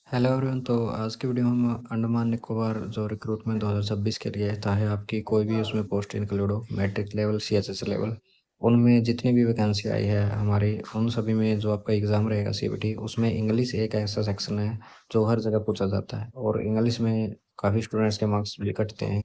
Hello everyone. तो आज की वीडियो में हम अंडमान निकोबार जो रिक्रूटमेंट 2026 के लिए चाहे आपकी कोई भी उसमें पोस्ट इंक्लूड हो, मैट्रिक लेवल, सीएचएस लेवल, उनमें जितनी भी वैकेंसी आई है हमारी, उन सभी में जो आपका एग्ज़ाम रहेगा सीबीटी, उसमें इंग्लिश एक ऐसा सेक्शन है जो हर जगह पूछा जाता है और इंग्लिश में काफ़ी स्टूडेंट्स के मार्क्स भी कटते हैं।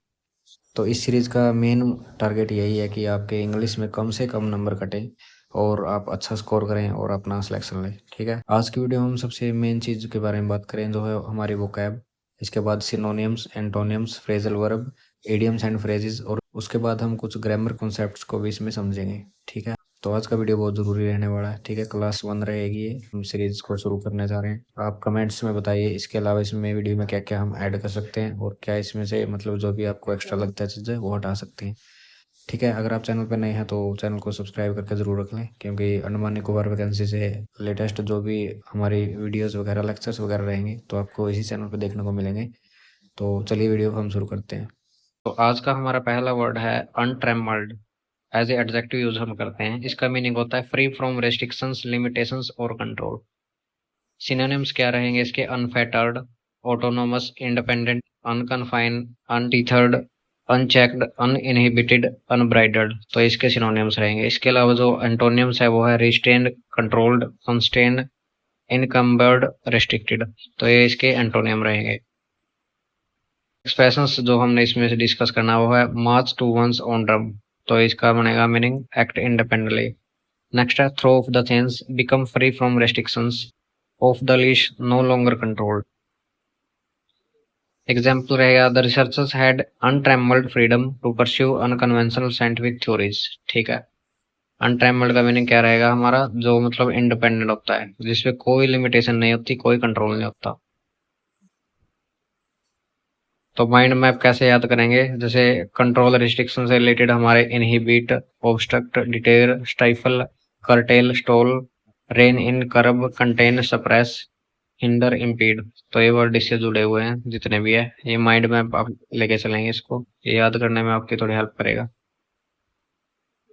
तो इस सीरीज़ का मेन टारगेट यही है कि आपके इंग्लिश में कम से कम नंबर कटें और आप अच्छा स्कोर करें और अपना सिलेक्शन लें। ठीक है, आज की वीडियो में हम सबसे मेन चीज़ के बारे में बात करें जो है हमारी वोकैब, इसके बाद synonyms, एंटोनियम्स, phrasal verb, idioms and phrases, और उसके बाद हम कुछ ग्रामर कॉन्सेप्ट्स को भी इसमें समझेंगे। ठीक है, तो आज का वीडियो बहुत ज़रूरी रहने वाला है। ठीक है, क्लास 1 रहेगी ये, हम सीरीज को शुरू करने जा रहे हैं। आप कमेंट्स में बताइए इसके अलावा इसमें वीडियो में क्या क्या हम ऐड कर सकते हैं और क्या इसमें से मतलब जो भी आपको एक्स्ट्रा लगता है चीज़ें वो हटा सकते हैं। ठीक है, अगर आप चैनल पर नए हैं तो चैनल को सब्सक्राइब करके ज़रूर रख लें, क्योंकि अंडमान निकोबार वैकेंसी से लेटेस्ट जो भी हमारी वीडियोज़ वगैरह, लेक्चर्स वगैरह रहेंगे तो आपको इसी चैनल पर देखने को मिलेंगे। तो चलिए वीडियो को हम शुरू करते हैं। तो आज का हमारा पहला वर्ड है untrammelled. As a adjective use हम करते हैं। इसका मीनिंग होता है फ्री फ्रॉम रेस्ट्रिक्शंस, लिमिटेशंस और कंट्रोल। सिनोनिम्स क्या रहेंगे इसके? Unfettered, autonomous, independent, unconfined, untethered, unchecked, uninhibited, unbridled. तो इसके सिनोनिम्स रहेंगे। इसके अलावा जो एंटोनिम्स है वो है रिस्ट्रेन्ड, कंट्रोल्ड, कंस्ट्रेन्ड, इनकम्बर्ड, रेस्ट्रिक्टेड। तो ये इसके एंटोनियम रहेंगे। एक्सप्रेशंस जो हमने इसमें से डिस्कस करना वो है march to one's own drum. तो इसका बनेगा मीनिंग एक्ट इंडिपेंडेंटली। नेक्स्ट है throw off the chains, become free from restrictions, off the leash, no longer controlled. Example रहेगा the researchers had untrammelled freedom to pursue unconventional scientific theories. ठीक है, अनट्रैमल्ड का meaning क्या रहेगा हमारा? जो मतलब इंडिपेंडेंट होता है, जिसपे कोई लिमिटेशन नहीं होती, कोई कंट्रोल नहीं होता। तो माइंड मैप कैसे याद करेंगे? जैसे कंट्रोल रिस्ट्रिक्शन से रिलेटेड हमारे inhibit, obstruct, deter, stifle, curtail, stall, rein in, curb, contain, suppress, hinder, impede. तो ये वर्ड इससे जुड़े हुए हैं जितने भी है। ये माइंड मैप आप लेके चलेंगे, इसको ये याद करने में आपकी थोड़ी हेल्प करेगा।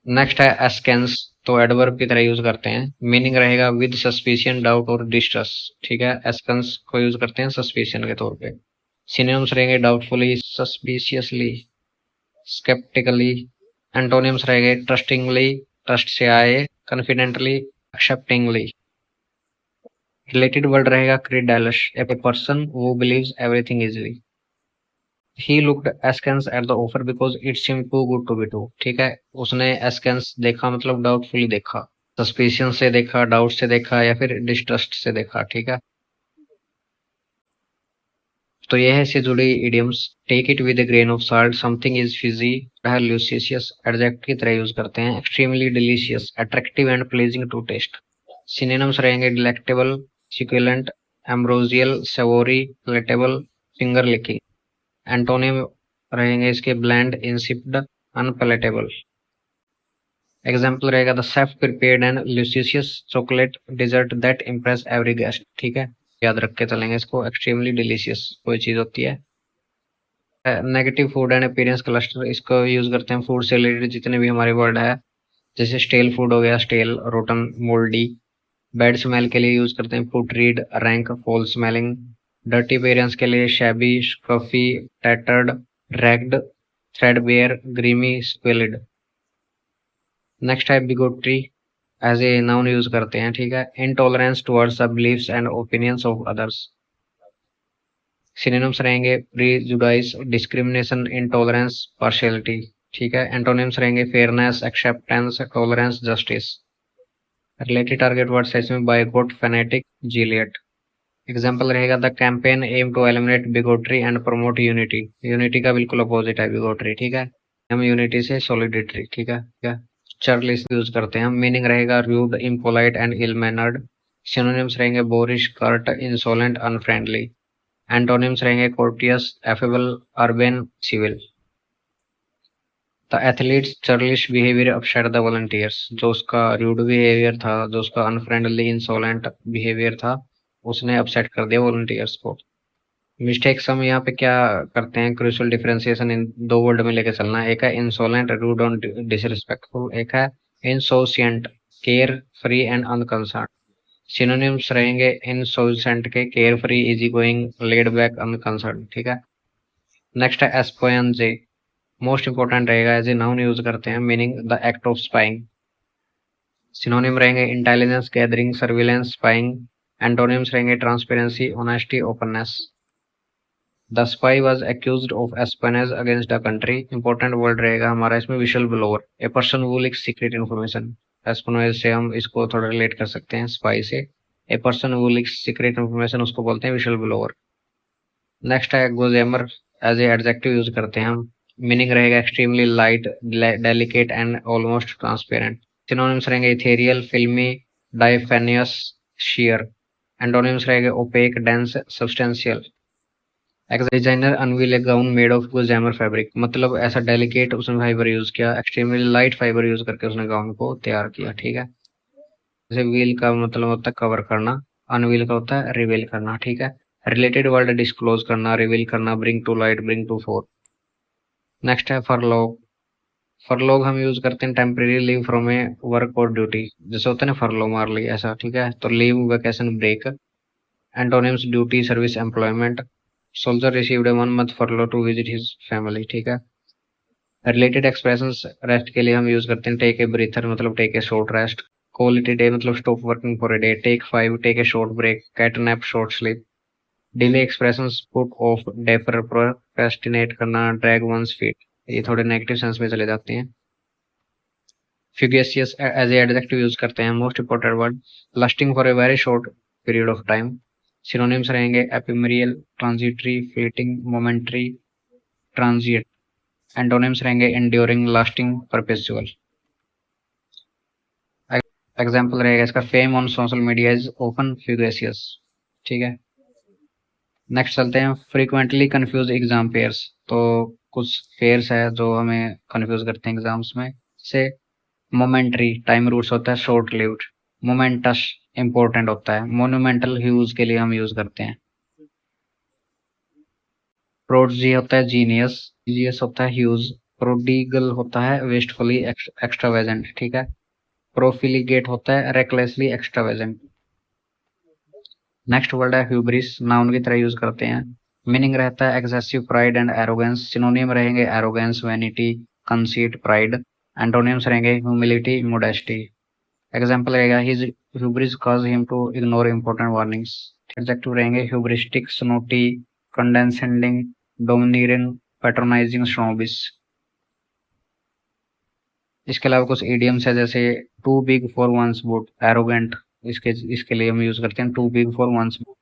नेक्स्ट है एस्केंस। तो एडवर्ब की तरह यूज करते हैं। मीनिंग रहेगा विद सस्पिशियन, डाउट और डिस्ट्रस। ठीक है, एस्केंस को यूज करते हैं सस्पिशियन के तौर पे। सिनोनिम्स रहेंगे डाउटफुली, सस्पिशियसली, स्केप्टिकली। एंटोनिम्स रहेंगे ट्रस्टिंगली, ट्रस्ट से आए, कॉन्फिडेंटली, एक्सेप्टिंगली। रिलेटेड वर्ड रहेगा credulous, A person who believes everything easily. He looked askance at the offer because it seemed too good to be true। ठीक है, उसने askance देखा मतलब डाउटफुली देखा, सस्पिशियन से देखा, डाउट से देखा, या फिर डिस्ट्रस्ट से देखा। ठीक है, तो यह है इससे जुड़ी idioms. Take it with a grain of salt, something is fizzy, है ल्यूसिशियस, एडजेक्ट की तरह यूज करते हैं। Extremely delicious, attractive and pleasing to taste. Synonyms रहेंगे delectable, succulent, ambrosial, savoury, palatable, finger licking. Antonym रहेंगे इसके ब्लैंड, इंसिपिड, अनपैलेटेबल। एग्जाम्पल रहेगा the chef prepared an luscious chocolate dessert that impress every guest. ठीक है, याद रख के चलेंगे इसको। एक्सट्रीमली डिलीशियस कोई चीज होती है। Negative food and appearance cluster, इसको यूज करते हैं फूड से रिलेटेड जितने भी हमारे वर्ड है। जैसे स्टेल फूड हो गया, stale, rotten, mouldy. Bad smell के लिए यूज करते हैं putrid, rank, foul smelling. Dirty appearance के लिए shabby, scuffy, tattered, ragged, threadbare, grimy, squalid. Next है bigotry, as a noun use करते हैं। ठीक है, intolerance towards the beliefs and opinions of others. Synonyms रहेंगे प्रीजुडाइस, डिस्क्रिमिनेशन, इंटॉलरेंस, पार्शियलिटी। ठीक है, एंटोनिम्स रहेंगे fairness, acceptance, tolerance, justice. Related target words है इसमें बायकॉट, फैनेटिक, जीलियट। एग्जाम्पल रहेगा the campaign aim to eliminate bigotry and promote unity. Unity का बिल्कुल opposite है बिगोट्री। ठीक है, हम यूनिटी से सॉलिडिटी। ठीक है, क्या चर्लिस यूज करते हैं हम। मीनिंग रहेगा rude, impolite and ill mannered. Synonyms रहेंगे boorish, curt, insolent, unfriendly. Antonyms रहेंगे courteous, affable, urbane, civil. The athlete's churlish behaviour upset the volunteers. जो उसका रूड बिहेवियर था, जो उसका अनफ्रेंडली, इंसोलेंट बिहेवियर था, उसने अपसेट कर दिया वॉलंटियर्स को। मिस्टेक्स हम यहाँ पे क्या करते हैं? क्रूशियल डिफरेंशिएशन इन दो वर्ड में लेके चलना है। एक है इंसोलेंट, रूड और डिसरिस्पेक्टफुल। एक है insouciant, carefree and unconcerned. Synonyms रहेंगे इनसोल्सेंट के carefree, easy going, laid back, unconcerned. ठीक है। नेक्स्ट है एस्पोयंजे, मोस्ट इंपोर्टेंट रहेगा, एज ए नाउन यूज करते हैं, meaning the act of spying. Synonym रहेंगे intelligence gathering, surveillance, spying. Antonyms रहेंगे transparency, honesty, openness. The spy was accused of espionage against the country. Important word रहेगा हमारा इसमें whistle blower, a person who leaks secret information. Espionage से हम इसको थोड़ा relate कर सकते हैं स्पाई से। A person who leaks secret information उसको बोलते हैं विशल ब्लोअर। नेक्स्ट है gossamer, as a adjective use करते हैं हम, मीनिंग रहेगा extremely light, delicate and almost transparent. Synonyms रहेंगे ethereal, filmy, diaphanous, sheer. Antonyms रहेंगे opaque, dense, substantial. Designer unveil a gown made of gossamer fabric, मतलब ऐसा delicate उसने फाइबर यूज किया, एक्सट्रीमली लाइट फाइबर यूज करके उसने gown को तैयार किया। ठीक है। जैसे व्हील का मतलब होता है कवर करना, अनवील का होता है रिवील करना। ठीक है। रिलेटेड वर्ड डिस्क्लोज करना, रिवील करना, bring to light, bring to fore. Next है फरलॉग। फरलॉग हम यूज करते हैं temporary leave from a work और ड्यूटी, जैसे होता है ना फरलो मार ली ऐसा। ठीक है। तो leave, vacation, break. Antonyms duty, service, employment. Soldier received a 1 month furlough to visit his family. ठीक है। रिलेटेड एक्सप्रेशंस रेस्ट के लिए हम यूज करते हैं टेक ए ब्रीथर, मतलब take a short rest. Call it a day, मतलब stop working for a day. Take 5, take a short break. Cat nap, short sleep. Delay expressions put off, defer, procrastinate करना, drag one's feet, ये थोड़े negative sense में चले जाते हैं। Fugacious as a adjective use करते हैं, most important word, lasting for a very short period of time. Synonyms रहेंगे एपिमेरियल, transitory, fleeting, momentary, transient. Antonyms रहेंगे एंड्योरिंग, लास्टिंग, परपेचुअल। एग्जाम्पल रहेगा इसका, fame on social media is often fugacious. ठीक है। Next चलते हैं फ्रीक्वेंटली कंफ्यूज एग्जाम पेयर्स। तो कुछ पेयर्स है जो हमें कंफ्यूज करते हैं एग्जाम्स में, से मोमेंट्री, टाइम रूट्स होता है, शॉर्ट लिव्ड। मोमेंटस, इंपॉर्टेंट होता है। मोन्यूमेंटल, ह्यूज के लिए हम यूज करते हैं। प्रोडजी होता है जीनियस, जीनियस होता है ह्यूज। प्रोडिगल होता है वेस्टफुली एक्स्ट्रावेजेंट। ठीक है। प्रोफिलिगेट होता है रेकलेसली एक्स्ट्रावेजेंट। नेक्स्ट वर्ड है ह्यूब्रिस, नाउन की तरह यूज करते हैं, मीनिंग रहता है excessive pride and arrogance. Synonym रहेंगे arrogance, vanity, conceit, pride. Antonyms रहेंगे ह्यूमिलिटी, मोडेस्टी। एग्जाम्पल रहेगा his hubris cause him to ignore important warnings. Adjective रहेंगे ह्यूब्रिस्टिक, स्नोटी, कंडेंसेंडिंग, डोमिनियरिंग, पैट्रोनाइजिंग, स्नोबिस। इसके अलावा कुछ इडियम्स है, जैसे too big for one's boot, arrogant, इसके इसके लिए हम यूज करते हैं too big for one's boot.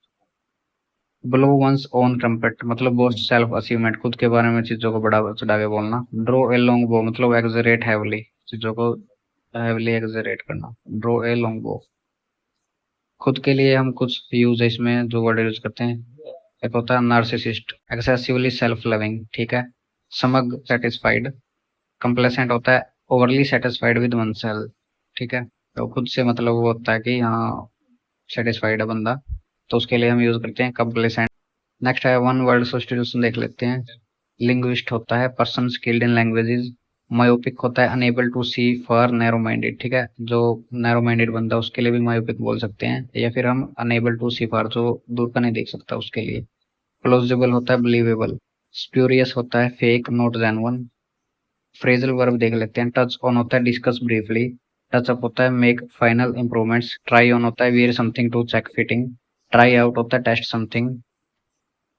Blow one's own trumpet, मतलब बोस्ट सेल्फ अचीवमेंट, खुद के बारे में चीजों को बड़ा चढ़ा के बोलना। ड्रो ए लॉन्ग बो, मतलब एक्सजरेट हैवली, चीजों को हैवली एक्सजरेट करना। ड्रो ए लॉन्ग बो। खुद के लिए हम कुछ यूज है इसमें जो वर्ड यूज करते हैं, एक होता है नार्सिसिस्ट, एक्सेसिवली सेल्फ लविंग। ठीक है। समग, सेटिस्फाइड। कंप्लेसेंट होता है overly satisfied with one self. ठीक है। तो खुद से मतलब वो होता है कि हाँ सेटिस्फाइड है बंदा, तो उसके लिए हम यूज करते हैं कंप्लेसेंट। नेक्स्ट है वन वर्ड सब्स्टिट्यूशन, देख लेते हैं। लिंग्विस्ट होता है person skilled in languages. Myopic होता है unable to see far narrow minded. ठीक है। जो नैरो माइंडेड बंदा उसके लिए भी मायोपिक बोल सकते हैं, या फिर हम अनेबल टू सी फॉर, जो दूर का नहीं देख सकता उसके लिए। प्लॉजिबल होता है बिलीवेबल। स्प्यूरियस होता है fake, not genuine. Phrasal verb देख लेते हैं। टच ऑन होता है डिस्कस ब्रीफली। टच अप होता है make final improvements. Try on होता है wear something to check fitting. Try out होता है टेस्ट समथिंग।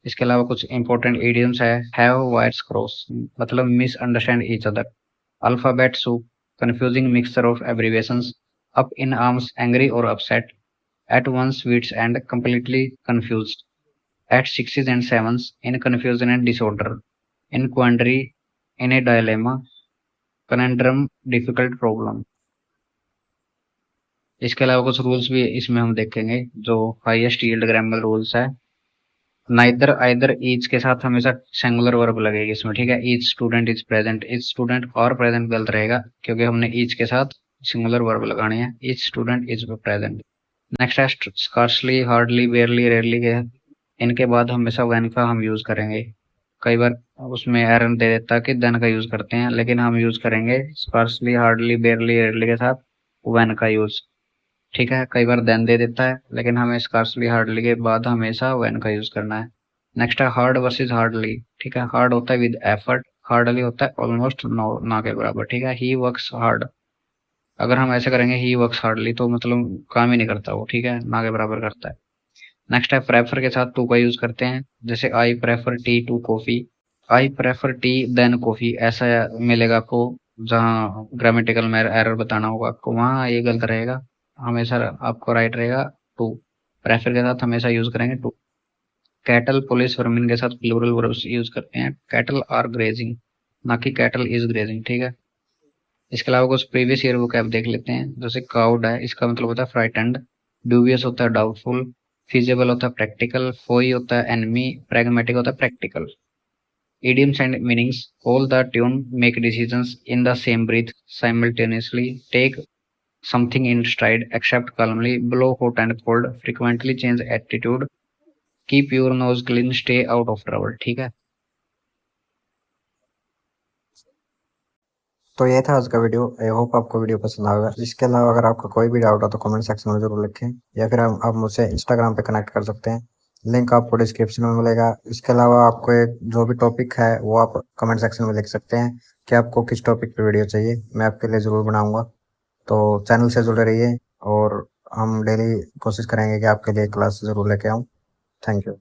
इसके अलावा कुछ इंपॉर्टेंट इडियम्स है, हैव वायर्स क्रॉस, मतलब misunderstand each other. Alphabet soup, confusing mixture of abbreviations. Up in arms, angry और upset. At one's, wits end completely confused. At sixes and sevens, in confusion and disorder. In quandary, in a dilemma. Conundrum, difficult problem. इसके अलावा कुछ rules भी इसमें हम देखेंगे, जो highest yield grammar rules है। नाइदर, आइदर, ईच के साथ हमेशा सिंगुलर वर्ब लगेगी इसमें। ठीक है। Each student is present, each student और प्रेजेंट गलत रहेगा, क्योंकि हमने ईच के साथ सिंगुलर वर्ब लगाने हैं। Each student is present. Next है स्कार्सली, हार्डली, बेयरली, रेयरली के इनके बाद हमेशा व्हेन का हम यूज करेंगे। कई बार उसमें एरर दे देता है कि देन का यूज करते हैं, लेकिन हम यूज करेंगे स्कार्सली, हार्डली, बेयरली, रेयरली के साथ व्हेन का यूज। ठीक है, कई बार देन दे देता है, लेकिन हमें स्कार्सली हार्डली के बाद हमेशा व्हेन का यूज करना है। नेक्स्ट है हार्ड वर्सेस हार्डली। ठीक है, हार्ड होता है विद एफर्ट, हार्डली होता है ऑलमोस्ट नो, ना के बराबर। ठीक है, ही वर्क्स हार्ड, अगर हम ऐसे करेंगे ही वर्क्स हार्डली तो मतलब काम ही नहीं करता वो। ठीक है, ना के बराबर करता है। नेक्स्ट है प्रेफर के साथ टू का यूज करते हैं, जैसे I prefer tea to coffee, I prefer tea than coffee, ऐसा मिलेगा आपको। जहाँ ग्रामेटिकल में एरर बताना होगा आपको, वहाँ ये गलत रहेगा, हमेशा आपको राइट रहेगा टू। प्रेफर के साथ हमेशा यूज करेंगे टू। कैटल पुलिस वर्मिन के साथ प्लूरल वर्ब्स यूज करते हैं, कैटल आर ग्रेजिंग, ना कि कैटल इज ग्रेजिंग। ठीक है, इसके अलावा कुछ प्रीवियस ईयर वोकैब देख लेते हैं, जैसे काउड है, इसका मतलब होता है फ्राइटेंड। ड्यूबियस होता है डाउटफुल। फिजिबल होता है प्रैक्टिकल। फोई होता है एनमी। pragmatic होता है practical. Idioms and meanings: hold the tune, make decisions in the same breath, simultaneously, take something in stride, accept calmly, blow hot and cold, frequently change attitude, keep your nose clean, stay out of trouble। ठीक है। तो ये था आज का video. I hope आपको video पसंद आएगा। इसके अलावा अगर आपका कोई भी डाउट हो तो कमेंट सेक्शन में जरूर लिखें, या फिर आप मुझसे इंस्टाग्राम पे कनेक्ट कर सकते हैं। लिंक आपको डिस्क्रिप्शन में मिलेगा। इसके अलावा आपको एक जो भी टॉपिक है वो आप कमेंट सेक्शन में लिख सकते हैं कि आपको किस टॉपिक पे वीडियो चाहिए, मैं आपके लिए ज़रूर बनाऊंगा। तो चैनल से जुड़े रहिए, और हम डेली कोशिश करेंगे कि आपके लिए क्लास ज़रूर लेके आऊँ। Thank you.